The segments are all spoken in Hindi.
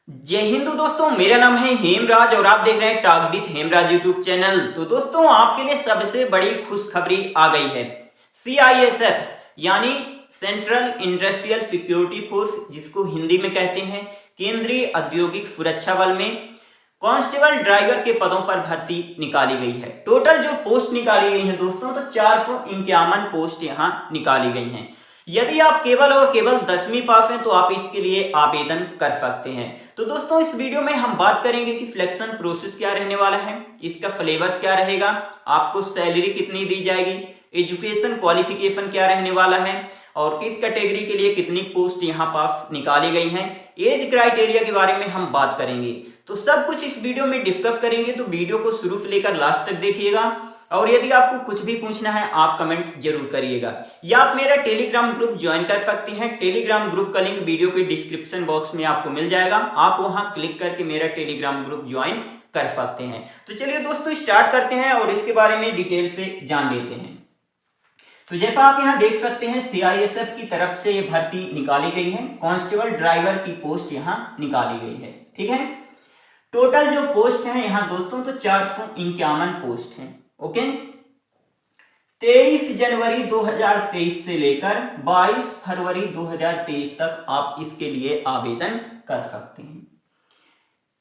जय हिंदू दोस्तों, मेरा नाम है हेमराज और आप देख रहे हैं टारगेट हेमराज यूट्यूब चैनल। तो दोस्तों, आपके लिए सबसे बड़ी खुशखबरी आ गई है। CISF यानी सेंट्रल इंडस्ट्रियल सिक्योरिटी फोर्स, जिसको हिंदी में कहते हैं केंद्रीय औद्योगिक सुरक्षा बल में कांस्टेबल ड्राइवर के पदों पर भर्ती निकाली गई है। टोटल जो पोस्ट निकाली गई है दोस्तों, तो 451 पोस्ट यहाँ निकाली गई हैं। यदि आप केवल और केवल 10वीं पास हैं तो आप इसके लिए आवेदन कर सकते हैं। तो दोस्तों, इस वीडियो में हम बात करेंगे कि सिलेक्शन प्रोसेस क्या रहने वाला है, इसका सिलेबस क्या रहेगा, आपको सैलरी कितनी दी जाएगी, एजुकेशन क्वालिफिकेशन क्या रहने वाला है और किस कैटेगरी के लिए कितनी पोस्ट यहाँ पास निकाली गई हैं, एज क्राइटेरिया के बारे में हम बात करेंगे। तो सब कुछ इस वीडियो में डिस्कस करेंगे, तो वीडियो को शुरू से लेकर लास्ट तक देखिएगा। और यदि आपको कुछ भी पूछना है आप कमेंट जरूर करिएगा, या आप मेरा टेलीग्राम ग्रुप ज्वाइन कर सकते हैं। टेलीग्राम ग्रुप का लिंक वीडियो के डिस्क्रिप्शन बॉक्स में आपको मिल जाएगा, आप वहां क्लिक करके मेरा टेलीग्राम ग्रुप ज्वाइन कर सकते हैं। तो चलिए दोस्तों, स्टार्ट करते हैं और इसके बारे में डिटेल से जान लेते हैं। तो जैसा आप यहाँ देख सकते हैं, CISF की तरफ से ये भर्ती निकाली गई है। कांस्टेबल ड्राइवर की पोस्ट यहाँ निकाली गई है। ठीक है, टोटल जो पोस्ट है यहाँ दोस्तों, तो 451 पोस्ट है। ओके, 23 जनवरी 2023 से लेकर 22 फरवरी 2023 तक आप इसके लिए आवेदन कर सकते हैं।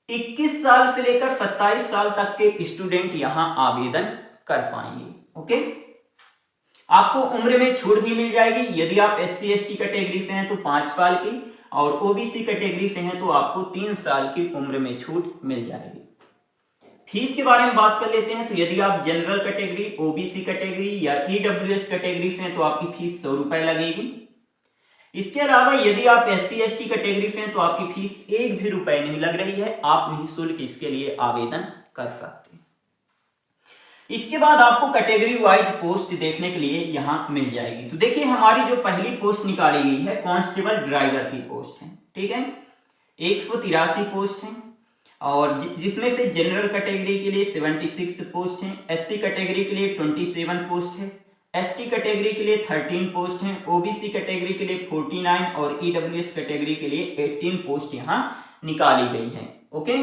21 साल से लेकर 27 साल तक के स्टूडेंट यहां आवेदन कर पाएंगे। ओके, आपको उम्र में छूट भी मिल जाएगी। यदि आप SC ST कैटेगरी से हैं तो 5 साल की, और OBC कैटेगरी से हैं तो आपको 3 साल की उम्र में छूट मिल जाएगी। फीस के बारे में बात कर लेते हैं। तो यदि आप जनरल कैटेगरी, OBC कैटेगरी या EWS कैटेगरी से हैं तो आपकी फीस 100 रुपए लगेगी। इसके अलावा यदि आप SC ST कैटेगरी से हैं तो आपकी फीस 1 भी रुपए नहीं लग रही है, आप निःशुल्क इसके लिए आवेदन कर सकते हैं। इसके बाद आपको कैटेगरी वाइज पोस्ट देखने के लिए यहाँ मिल जाएगी। तो देखिए, हमारी जो पहली पोस्ट निकाली गई है कांस्टेबल ड्राइवर की पोस्ट है। ठीक है, 183 पोस्ट है, और जिसमें से जनरल कैटेगरी के लिए 76 पोस्ट हैं, SC कैटेगरी के लिए 27 पोस्ट है, ST कैटेगरी के लिए 13 पोस्ट हैं, OBC कैटेगरी के लिए 49 और EWS कैटेगरी के लिए 18 पोस्ट यहाँ निकाली गई हैं। ओके,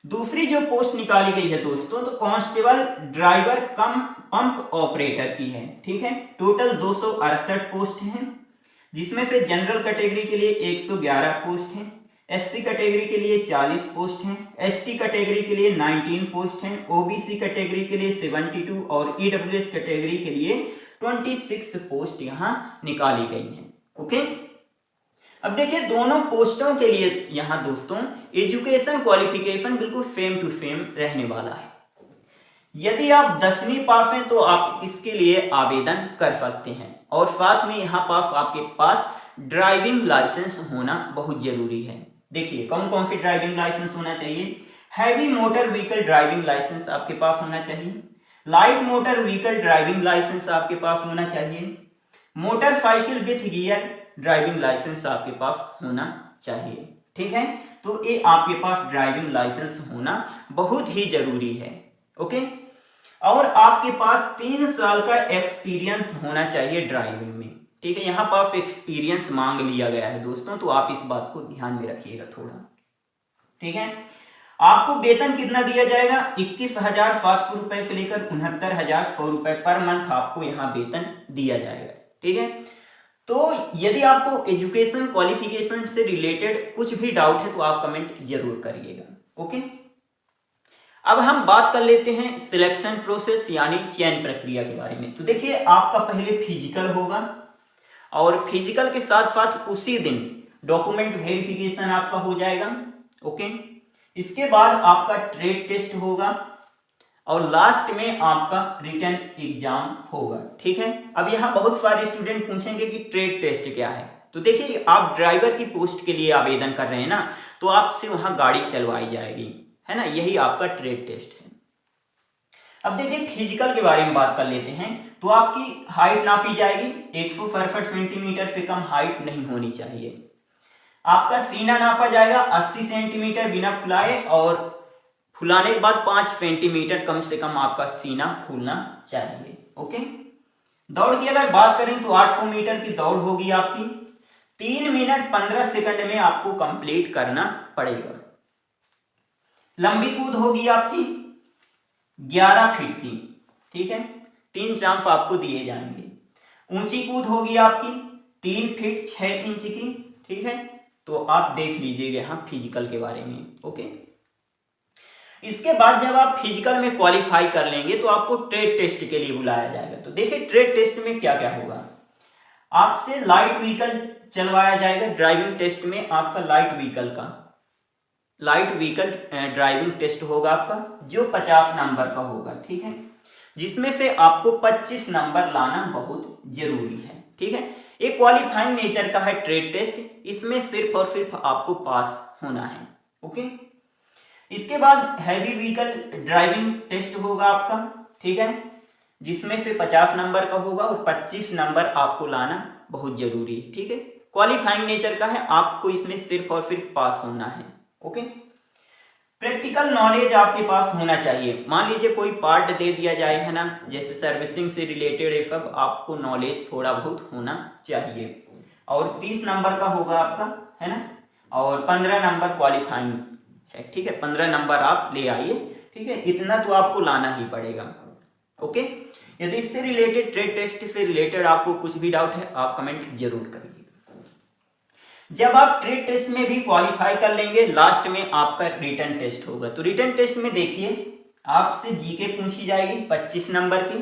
दूसरी जो पोस्ट निकाली गई है दोस्तों, तो कांस्टेबल ड्राइवर कम पंप ऑपरेटर की है। ठीक है, टोटल 268 पोस्ट हैं, जिसमें से जनरल कैटेगरी के लिए 111 पोस्ट हैं, SC कैटेगरी के लिए 40 पोस्ट हैं, ST कैटेगरी के लिए 19 पोस्ट हैं, OBC कैटेगरी के लिए 72 और EWS कैटेगरी के लिए 26 पोस्ट यहाँ निकाली गई हैं। ओके, अब देखिए, दोनों पोस्टों के लिए यहाँ दोस्तों एजुकेशन क्वालिफिकेशन बिल्कुल सेम टू सेम रहने वाला है। यदि आप 10वीं पास हैं तो आप इसके लिए आवेदन कर सकते हैं, और साथ में यहाँ पास आपके पास ड्राइविंग लाइसेंस होना बहुत जरूरी है। देखिए, कौन कौन सी ड्राइविंग लाइसेंस होना चाहिए। Heavy motor vehicle driving licence आपके पास होना चाहिए, light motor vehicle driving licence आपके पास होना चाहिए, motorcycle with gear driving licence आपके पास होना चाहिए। ठीक है, तो ये आपके पास ड्राइविंग लाइसेंस होना बहुत ही जरूरी है। ओके, और आपके पास 3 साल का एक्सपीरियंस होना चाहिए ड्राइविंग में। ठीक है, यहाँ पास एक्सपीरियंस मांग लिया गया है दोस्तों, तो आप इस बात को ध्यान में रखिएगा थोड़ा। ठीक है, आपको वेतन कितना दिया जाएगा, 21,700 रुपए से लेकर 69,100 रुपए पर मंथ आपको यहाँ वेतन दिया जाएगा। ठीक है, तो यदि आपको एजुकेशन क्वालिफिकेशन से रिलेटेड कुछ भी डाउट है तो आप कमेंट जरूर करिएगा। ओके, अब हम बात कर लेते हैं सिलेक्शन प्रोसेस यानी चयन प्रक्रिया के बारे में। तो देखिए, आपका पहले फिजिकल होगा, और फिजिकल के साथ साथ उसी दिन डॉक्यूमेंट वेरिफिकेशन आपका हो जाएगा। ओके, इसके बाद आपका ट्रेड टेस्ट होगा, और लास्ट में आपका रिटन एग्जाम होगा। ठीक है, अब यहाँ बहुत सारे स्टूडेंट पूछेंगे कि ट्रेड टेस्ट क्या है। तो देखिए, आप ड्राइवर की पोस्ट के लिए आवेदन कर रहे हैं ना, तो आपसे वहां गाड़ी चलवाई जाएगी, है ना, यही आपका ट्रेड टेस्ट है। अब देखिए, फिजिकल के बारे में बात कर लेते हैं। तो आपकी हाइट नापी जाएगी, 167 सेंटीमीटर से कम हाइट नहीं होनी चाहिए। आपका सीना नापा जाएगा 80 सेंटीमीटर बिना फुलाए, और फुलाने के बाद 5 सेंटीमीटर कम से कम आपका सीना फूलना चाहिए। ओके, दौड़ की अगर बात करें तो 800 मीटर की दौड़ होगी आपकी, 3 मिनट 15 सेकंड में आपको कंप्लीट करना पड़ेगा। लंबी कूद होगी आपकी 11 फीट की, ठीक है, 3 चांप आपको दिए जाएंगे। ऊंची कूद होगी आपकी 3 फीट 6 इंच की, ठीक है। तो आप देख लीजिएगा यहाँ फिजिकल के बारे में, ओके। इसके बाद जब आप फिजिकल में क्वालिफाई कर लेंगे तो आपको ट्रेड टेस्ट के लिए बुलाया जाएगा। तो देखिए ट्रेड टेस्ट में क्या क्या होगा। आपसे लाइट व्हीकल चलवाया जाएगा। ड्राइविंग टेस्ट में आपका लाइट व्हीकल ड्राइविंग टेस्ट होगा आपका, जो 50 नंबर का होगा, ठीक है, जिसमें से आपको 25 नंबर लाना बहुत जरूरी है, ठीक है। एक क्वालिफाइंग नेचर का है ट्रेड टेस्ट, इसमें सिर्फ और सिर्फ आपको पास होना है, ओके। इसके बाद हैवी व्हीकल ड्राइविंग टेस्ट होगा आपका, ठीक है, जिसमें से 50 नंबर का होगा और 25 नंबर आपको लाना बहुत जरूरी है, ठीक है। क्वालिफाइंग नेचर का है, आपको इसमें सिर्फ और सिर्फ पास होना है, ओके। प्रैक्टिकल नॉलेज आपके पास होना चाहिए। मान लीजिए कोई पार्ट दे दिया जाए, है ना, जैसे सर्विसिंग से रिलेटेड, ये सब आपको नॉलेज थोड़ा बहुत होना चाहिए। और 30 नंबर का होगा आपका, है ना, और 15 नंबर क्वालिफाइंग है, ठीक है, 15 नंबर आप ले आइए, ठीक है, इतना तो आपको लाना ही पड़ेगा, ओके। यदि इससे रिलेटेड ट्रेड टेस्ट से रिलेटेड आपको कुछ भी डाउट है, आप कमेंट जरूर करिए। जब आप ट्रेड टेस्ट में भी क्वालिफाई कर लेंगे, लास्ट में आपका रिटन टेस्ट होगा। तो रिटन टेस्ट में देखिए आपसे जीके पूछी जाएगी 25 नंबर की,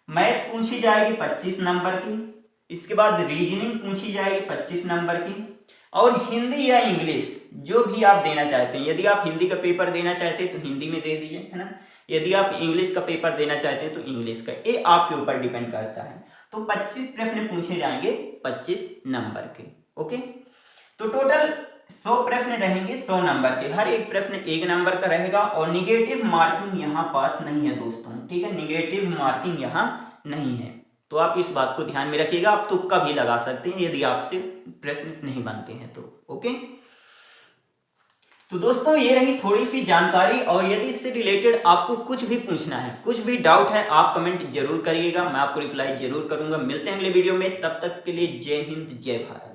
मैथ पूछी जाएगी 25 नंबर की, इसके बाद रीजनिंग पूछी जाएगी 25 नंबर की, और हिंदी या इंग्लिश जो भी आप देना चाहते हैं। यदि आप हिंदी का पेपर देना चाहते हैं तो हिंदी में दे दीजिए, है ना, यदि आप इंग्लिश का पेपर देना चाहते हैं तो इंग्लिश का, ये आपके ऊपर डिपेंड करता है। तो 25 प्रश्न पूछे जाएंगे 25 नंबर के, ओके। तो टोटल 100 प्रश्न रहेंगे 100 नंबर के, हर एक प्रश्न 1 नंबर का रहेगा। और निगेटिव मार्किंग यहाँ पास नहीं है दोस्तों, ठीक है, निगेटिव मार्किंग यहाँ नहीं है। तो आप इस बात को ध्यान में रखिएगा। आप तुक्का भी लगा सकते हैं यदि आपसे प्रश्न नहीं बनते हैं तो, ओके। तो दोस्तों ये रही थोड़ी सी जानकारी, और यदि इससे रिलेटेड आपको कुछ भी पूछना है, कुछ भी डाउट है, आप कमेंट जरूर करिएगा, मैं आपको रिप्लाई जरूर करूंगा। मिलते हैं अगले वीडियो में, तब तक के लिए जय हिंद जय भारत।